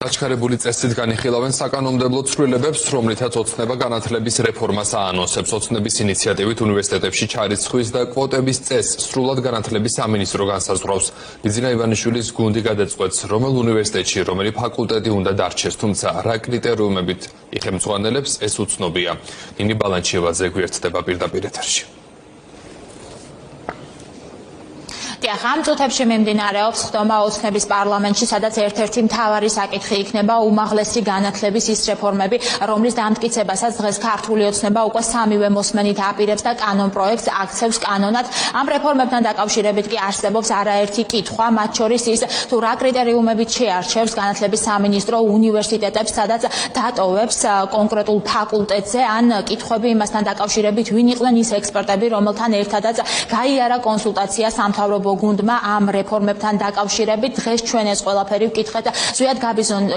აჩქარებული წესით განიხილავენ საკანონმდებლო ცვლილებებს, რომლითაც ოცნება განათლების რეფორმას აანონსებს. ოცნების ინიციატივით უნივერსიტეტებში ჩარიცხვის და კვოტების წესს სრულად განათლების სამინისტრო განსაზღვრავს. ბიძინა ივანიშვილის გუნდი გადაწყვეტს, რომელ უნივერსიტეტში, რომელი ფაკულტეტი უნდა დარჩეს, თუმცა რა კრიტერიუმებით იხელმძღვანელებს, ეს უცნობია. ნინი ბალანჩიევაძე გვერდდება პირდაპირ ეთერში. ამ წუთებში მიმდინარეობს ხდომა ოცნების პარლამენტში, სადაც ერთ-ერთი მთავარი საკითხი იქნება უმაღლესი განათლების ის რეფორმები, რომლის დამტკიცებასაც დღეს ქართული ოცნება უკვე სამივე მოსმენით აპირებს და კანონ პროექტს აქცევს კანონად. ამ რეფორმებთან დაკავშირებით კი არსებობს არაერთი კითხვა, მათ შორის ის, თუ რა კრიტერიუმებით შეარჩევს განათლების სამინისტრო უნივერსიტეტებს, სადაც დატოვებს კონკრეტულ ფაკულტეტზე, ან კითხვები იმასთან დაკავშირებით, ვინ იყვნენ ის ექსპერტები, რომელთან ერთადაც გაიარა კონსულტაცია სამთავრობო გუნდმა ამ რეფორმებთან დაკავშირებით. დღეს ჩვენ ეს ყველაფერი ვკითხეთ ზვიად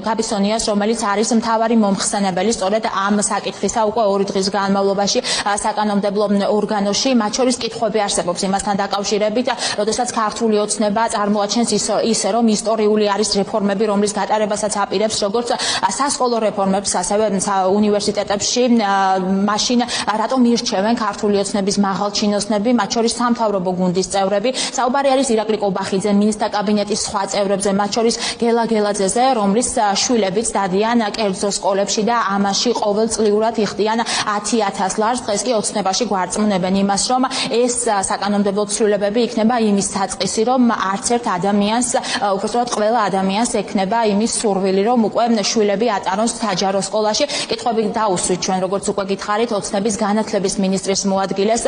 გაბისონიას, რომელიც არის მთავარი მომხსენებელი სწორედ ამ საკითხისა უკვე 2 დღის განმავლობაში საკანონმდებლო ორგანოში. მათ შორის კითხვები არსებობს იმასთან დაკავშირებით, როდესაც ქართული ოცნება წარმოაჩენს ისე, რომ ისტორიული არის რეფორმები, რომლის გატარებასაც აპირებს როგორც სასკოლო რეფორმებს, ასევე უნივერსიტეტებში. მაშინ რატომ ირჩევენ ქართული ოცნების მაღალჩინოსნები, მათ შორის სამთავრობო გუნდის წევრები? საუბარი არის ირაკლი კობახიძე, მინისტრთა კაბინეტის სხვა წევრებზე, მათ შორის გელა გელაძეზე, რომლის შვილებიც დადიან კერძო სკოლებში და ამაში ყოველწლიურად იხდიან 10,000 ლარს. დღეს კი ოცნებაში გვარწმუნებენ იმას, რომ ეს საკანონმდებლო ცვლილებები იქნება იმის საწყისი, რომ არც ერთ ადამიანს, უბრალოდ ყველა ადამიანს ექნება იმის სურვილი, რომ უკვე შვილები ატარონ საჯარო სკოლაში. კითხვები დაუსვით ჩვენ, როგორც უკვე გითხარით, ოცნების განათლების მინისტრის მოადგილეს,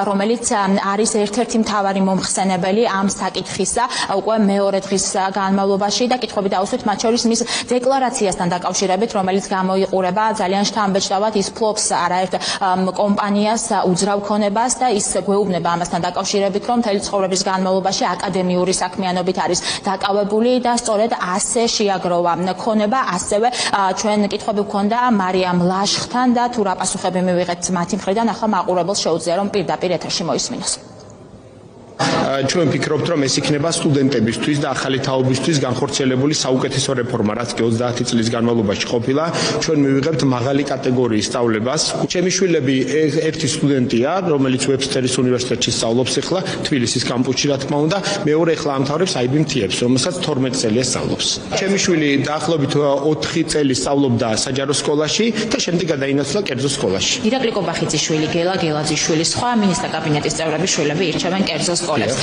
რომელიც არის ერთ-ერთი მთავარი მომხსენებელი ამ საკითხისა უკვე მეორე დღის განმავლობაში და კითხვები დაუსვით, მათ შორის მის დეკლარაციასთან დაკავშირებით, რომელიც გამოიყურება ძალიან შთამბეჭდავად, ის ფლობს არაერთ კომპანიას, უძრავ ქონებას და ის გვეუბნება ამასთან დაკავშირებით, რომ მთელი ცხოვრების განმავლობაში აკადემიური საქმიანობით არის დაკავებული და სწორედ ასე შეაგროვა ქონება. ასევე ჩვენ კითხვები გვქონდა მარიამ ლაშხთან და თუ რა პასუხები მივიღეთ მათი მხრიდან, ახლა მაყურებელს შეუძლია რომ პირდაპირ ეთერში მოისმინოს. ჩვენ ვფიქრობთ, რომ ეს იქნება სტუდენტებისთვის და ახალი თაობისთვის განხორციელებული საუკეთესო რეფორმა, რაც კი 30 წლის განმავლობაში ყოფილა. ჩვენ მივიღებთ მაღალი კატეგორიის სწავლებას. ჩემი შვილები ერთი სტუდენტია, რომელიც ვებსტერის უნივერსიტეტში სწავლობს ახლა, თბილისის კამპუსში, რა თქმა უნდა, მეორე ახლა ამთავრებს IBM-TF-ს, რომელსაც 12 წელია სწავლობს. ჩემი შვილი დაახლოებით 4 წელი სწავლობდა საჯარო სკოლაში და შემდეგ გადაინაცვლა კერძო სკოლაში. ირაკლი კობახიძის შვილი, გელა გელაძის შვილი, სხვა მინისტრთა კაბინეტის წევრების შვილები ირჩევენ კერძო სკოლებს.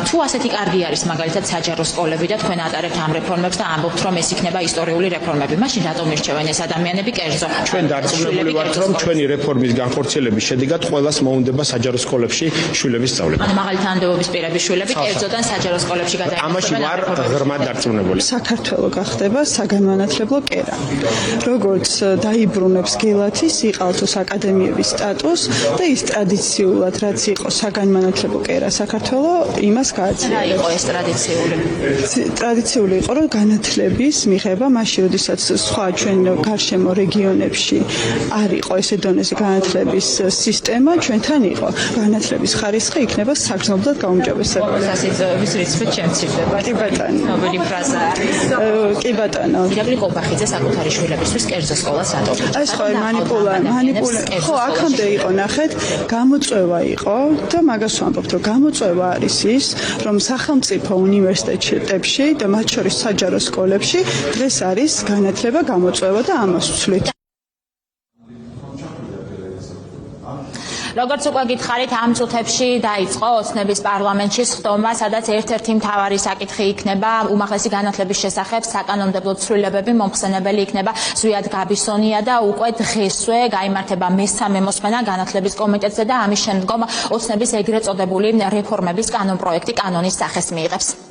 თუ ასეთი კარგი არის მაგალითად საჯარო სკოლები და თქვენ ატარებთ ამ რეფორმებს და ამბობთ, რომ ეს იქნება ისტორიული რეფორმები, მაშინ რატომ ირჩევენ ეს ადამიანები კერძო? ჩვენ დარწმუნებული ვართ, რომ ჩვენი რეფორმის განხორციელების შედეგად ყველას მოუნდება საჯარო სკოლებში შვილების სწავლება. ანუ მაღალი თანამდებობის პირების შვილები კერძოდან საჯარო სკოლებში გადაინაცვლებენ. ამაში ვარ ღრმად დარწმუნებული. საქართველო გახდება საგანმანათლებლო კერა. როგორც დაიბრუნებს გელათის იყალთოს აკადემიების სტატუსს და ის ტრადიციულად რაც იყო საგანმანათლებლო კერა საქართველო იმას გააძლიერებს. რა იყო ეს ტრადიციული? ტრადიციული იყო, რომ განათლების მიღება მაშინ, როდესაც სხვა ჩვენ გარშემო რეგიონებში არ იყო ესე დონეზე განათლების სისტემა, ჩვენთან იყო. განათლების ხარისხი იქნება საგრძნობლად გაუმჯობესებული. ასეთ რიცხვით შემცირდება. კი ბატონო. ნობელი ფრაზაა. კი ბატონო. ირაკლი კობახიძე საკუთარი შვილებისთვის კერძო სკოლას ატოვებს. ეს ხო მანიპულაცია. ხო, აქამდე იყო ნახეთ, გამოწვევა იყო და მაგას ვამბობთ, რომ გამოწვევა არის ის, რომ სახელმწიფო უნივერსიტეტებში და მათ შორის საჯარო სკოლებში დღეს არის განათლება გამოწვევა და ამას ვცვლით. როგორც უკვე გითხარით, ამ წუთებში დაიწყო ოცნების პარლამენტში ხდომა, სადაც ერთ-ერთი მთავარი საკითხი იქნება უმაღლესი განათლების შესახებ საკანონმდებლო ცვლილებები. მომხსენებელი იქნება ზვიად გაბისონია და უკვე დღესვე გაიმართება მესამე მოსმენა განათლების კომიტეტზე და ამის შემდგომ ოცნების ეგრეთ წოდებული რეფორმების კანონ პროექტი კანონის სახეს მიიღებს.